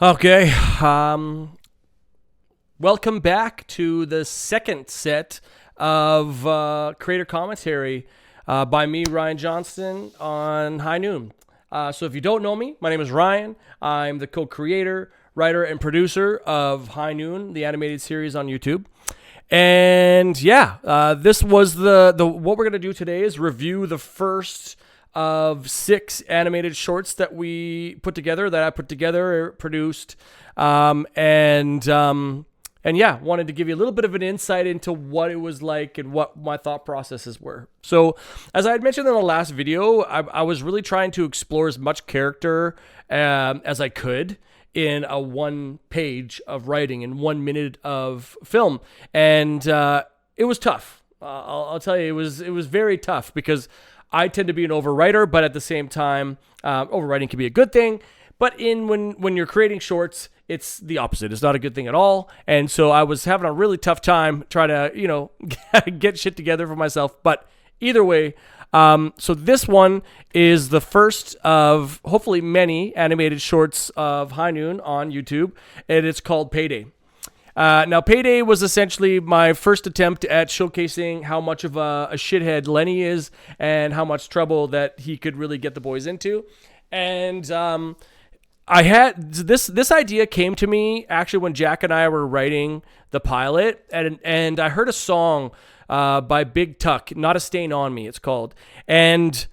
Okay. Welcome back to the second set of creator commentary by me, Ryan Johnston, on High Noon. So if you don't know me, my name is Ryan. I'm the co-creator, writer, and producer of High Noon, the animated series on YouTube. And yeah, this was the what we're gonna do today is review the first of 6 animated shorts that we put together, that I put together, produced, and yeah, wanted to give you a little bit of an insight into what it was like and what my thought processes were. So, as I had mentioned in the last video, I was really trying to explore as much character as I could in a 1 page of writing, in 1 minute of film, and it was tough. I'll tell you, it was very tough because I tend to be an overwriter, but at the same time, overwriting can be a good thing. But when you're creating shorts, it's the opposite. It's not a good thing at all. And so I was having a really tough time trying to, get shit together for myself. But either way, so this one is the first of hopefully many animated shorts of High Noon on YouTube, and it's called Payday. Now, Payday was essentially my first attempt at showcasing how much of a shithead Lenny is and how much trouble that he could really get the boys into. And I had this idea came to me actually when Jack and I were writing the pilot, and I heard a song by Big Tuck, "Not a Stain on Me," it's called, and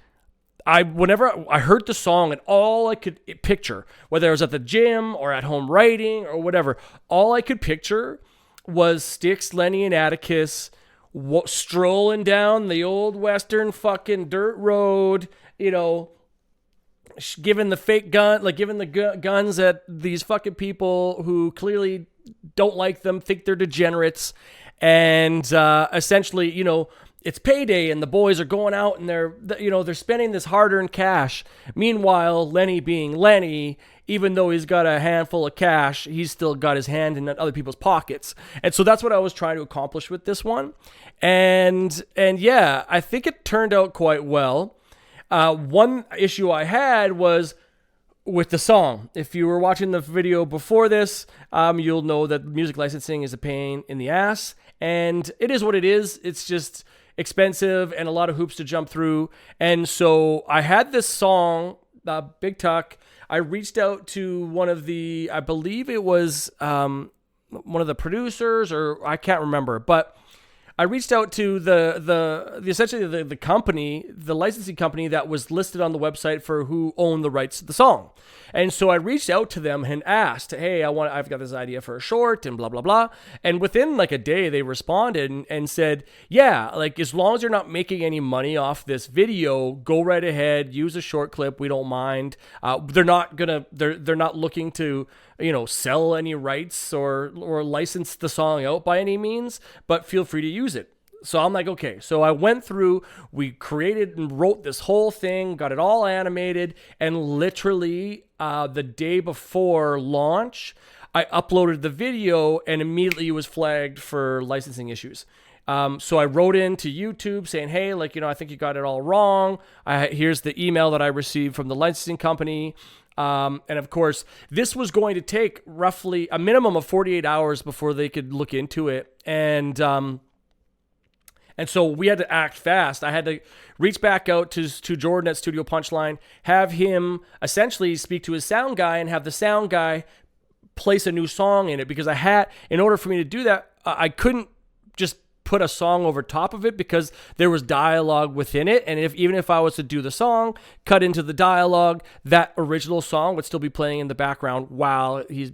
whenever I heard the song, and all I could picture, whether I was at the gym or at home writing or whatever, all I could picture was Styx, Lenny, and Atticus strolling down the old western fucking dirt road, giving the fake gun, giving the guns at these fucking people who clearly don't like them, think they're degenerates, and essentially, it's payday and the boys are going out and they're spending this hard-earned cash. Meanwhile, Lenny being Lenny, even though he's got a handful of cash, he's still got his hand in other people's pockets. And so that's what I was trying to accomplish with this one. And yeah, I think it turned out quite well. One issue I had was with the song. If you were watching the video before this, you'll know that music licensing is a pain in the ass. And it is what it is. It's just expensive and a lot of hoops to jump through. And so I had this song, Big Tuck. I reached out to one of I believe it was one of the producers, or I can't remember, but I reached out to essentially the company, the licensing company that was listed on the website for who owned the rights to the song. And so I reached out to them and asked, "Hey, I've got this idea for a short and blah, blah, blah." And within a day, they responded and said, "Yeah, as long as you're not making any money off this video, go right ahead, use a short clip. We don't mind." They're not looking to, sell any rights or license the song out by any means, but feel free to use it. So I'm like, okay. So I went through, we created and wrote this whole thing, got it all animated, and literally the day before launch, I uploaded the video and immediately it was flagged for licensing issues. So I wrote into YouTube saying, "Hey, I think you got it all wrong. Here's the email that I received from the licensing company." And of course, this was going to take roughly a minimum of 48 hours before they could look into it. And so we had to act fast. I had to reach back out to Jordan at Studio Punchline, have him essentially speak to his sound guy and have the sound guy place a new song in it, because in order for me to do that, I couldn't just put a song over top of it because there was dialogue within it. And even if I was to do the song, cut into the dialogue, that original song would still be playing in the background while he's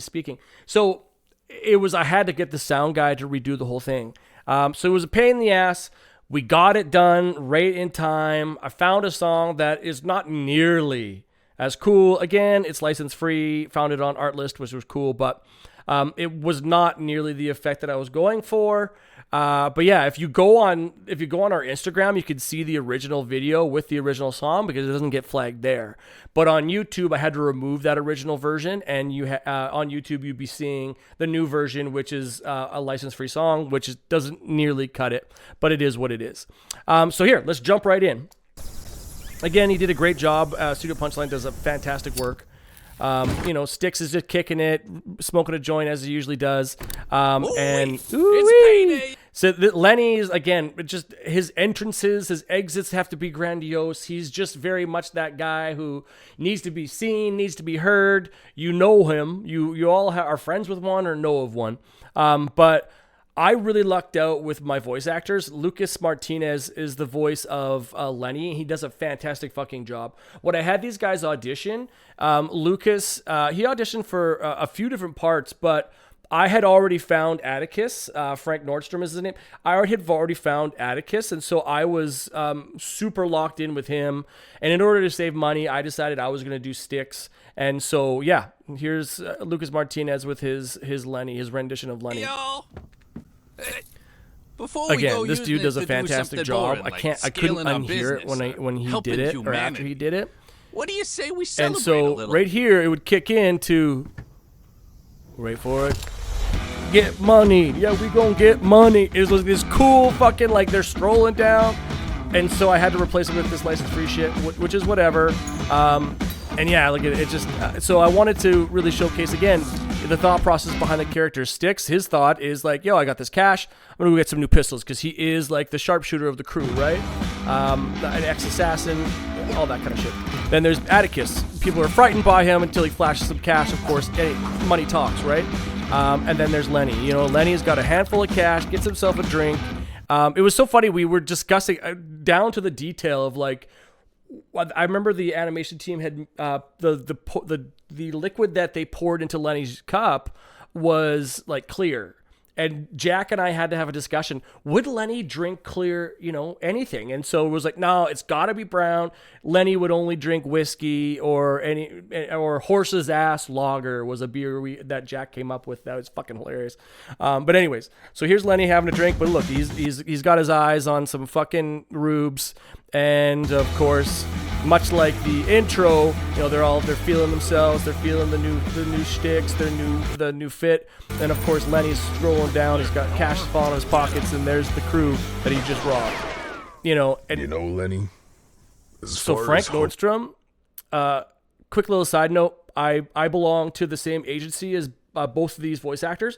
speaking. So I had to get the sound guy to redo the whole thing. So it was a pain in the ass. We got it done right in time. I found a song that is not nearly as cool. Again, it's license free. Found it on Artlist, which was cool, but it was not nearly the effect that I was going for. But yeah, if you go on our Instagram, you can see the original video with the original song because it doesn't get flagged there. But on YouTube, I had to remove that original version, and on YouTube you'd be seeing the new version, which is a license-free song, which doesn't nearly cut it, but it is what it is. So here, let's jump right in. Again, he did a great job. Studio Punchline does a fantastic work. Styx is just kicking it, smoking a joint as he usually does. It's payday. So Lenny's, again, just his entrances, his exits have to be grandiose. He's just very much that guy who needs to be seen, needs to be heard. You know him. You all are friends with one or know of one. But I really lucked out with my voice actors. Lucas Martinez is the voice of Lenny. He does a fantastic fucking job. When I had these guys audition, Lucas, he auditioned for a few different parts, but I had already found Atticus. Frank Nordstrom is his name. I had already found Atticus, and so I was super locked in with him. And in order to save money, I decided I was going to do Styx. And so, yeah, here's Lucas Martinez with his Lenny, his rendition of Lenny. Yo. Before we go, this dude does a fantastic job. I couldn't unhear it when he did it or after he did it. What do you say we celebrate a little? And so right here, it would kick in to, wait for it, get money. Yeah, we gonna get money. It was this cool fucking, like, they're strolling down. And so I had to replace it with this license-free shit, which is whatever. And yeah, like it just, so I wanted to really showcase again the thought process behind the character. Styx, his thought is like, yo, I got this cash, I'm gonna go get some new pistols, because he is like the sharpshooter of the crew, right? An ex-assassin, all that kind of shit. Then there's Atticus. People are frightened by him until he flashes some cash, of course. Money talks, right? And then there's Lenny. Lenny's got a handful of cash, gets himself a drink. It was so funny, we were discussing down to the detail of, like, I remember the animation team had the liquid that they poured into Lenny's cup was like clear, and Jack and I had to have a discussion. Would Lenny drink clear, anything? And so it was like, no, it's got to be brown. Lenny would only drink whiskey or horse's ass lager was a beer that Jack came up with. That was fucking hilarious. But anyways, so here's Lenny having a drink, but look, he's got his eyes on some fucking rubes. And of course, much like the intro, they're feeling themselves, they're feeling the new shticks, the new fit. And of course, Lenny's strolling down, he's got cash falling in his pockets, and there's the crew that he just robbed. Lenny. So Frank Nordstrom, quick little side note, I belong to the same agency as both of these voice actors.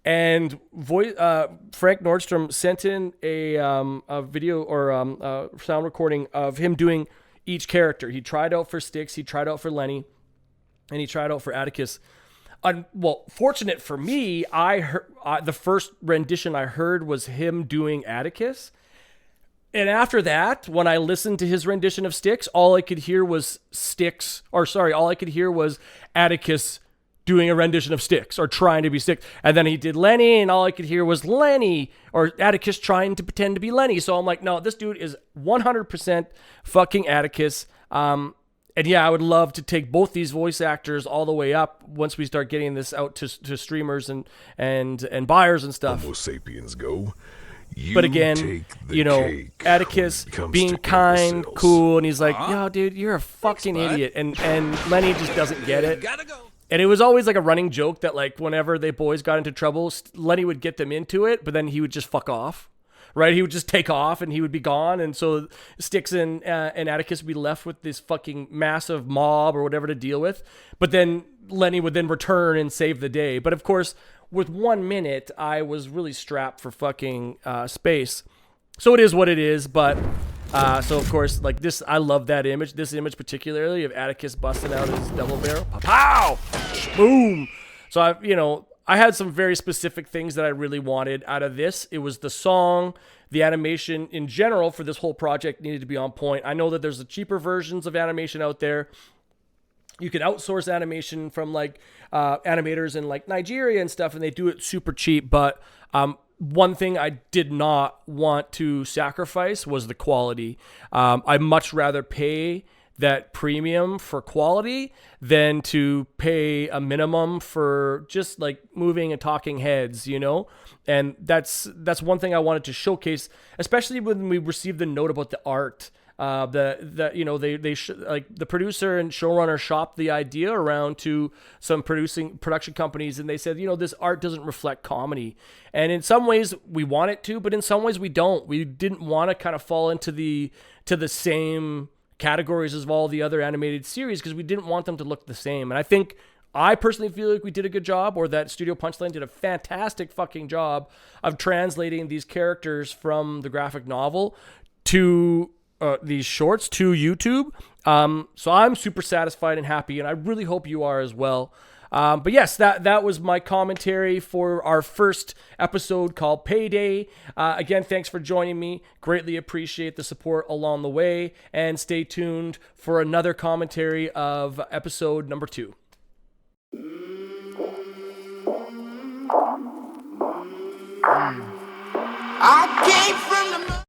And Frank Nordstrom sent in a video or a sound recording of him doing each character. He tried out for Styx, he tried out for Lenny, and he tried out for Atticus. Fortunate for me, I heard the first rendition I heard was him doing Atticus. And after that, when I listened to his rendition of Styx, all I could hear was Atticus doing a rendition of Styx or trying to be Styx. And then he did Lenny, and all I could hear was Lenny or Atticus trying to pretend to be Lenny. So I'm like, no, this dude is 100% fucking Atticus. And yeah, I would love to take both these voice actors all the way up once we start getting this out to streamers and buyers and stuff. Homo sapiens go. But again, Atticus being kind, cool, and he's like, yo, dude, you're a fucking idiot. And Lenny just doesn't get it. Gotta go. And it was always like a running joke that, like, whenever they boys got into trouble, Lenny would get them into it, but then he would just fuck off, right? He would just take off and he would be gone. And so Styx and Atticus would be left with this fucking massive mob or whatever to deal with. But then Lenny would then return and save the day. But of course, with 1 minute, I was really strapped for fucking space. So it is what it is, but... so of course, like this, I love that image. This image particularly of Atticus busting out his double barrel, pow, boom. So I had some very specific things that I really wanted out of this. It was the song, the animation in general for this whole project needed to be on point. I know that there's the cheaper versions of animation out there. You can outsource animation from like animators in like Nigeria and stuff, and they do it super cheap. But one thing I did not want to sacrifice was the quality. I'd much rather pay that premium for quality than to pay a minimum for just like moving and talking heads, And that's one thing I wanted to showcase, especially when we received the note about the art. The producer and showrunner shopped the idea around to some production companies, and they said, this art doesn't reflect comedy. And in some ways we want it to, but in some ways we don't. We didn't want to kind of fall into the same categories as all the other animated series because we didn't want them to look the same. And I personally feel like we did a good job, or that Studio Punchline did a fantastic fucking job of translating these characters from the graphic novel to these shorts to YouTube. So I'm super satisfied and happy, and I really hope you are as well. But yes, that was my commentary for our first episode called Payday. Again, thanks for joining me. Greatly appreciate the support along the way, and stay tuned for another commentary of episode number 2. I came from the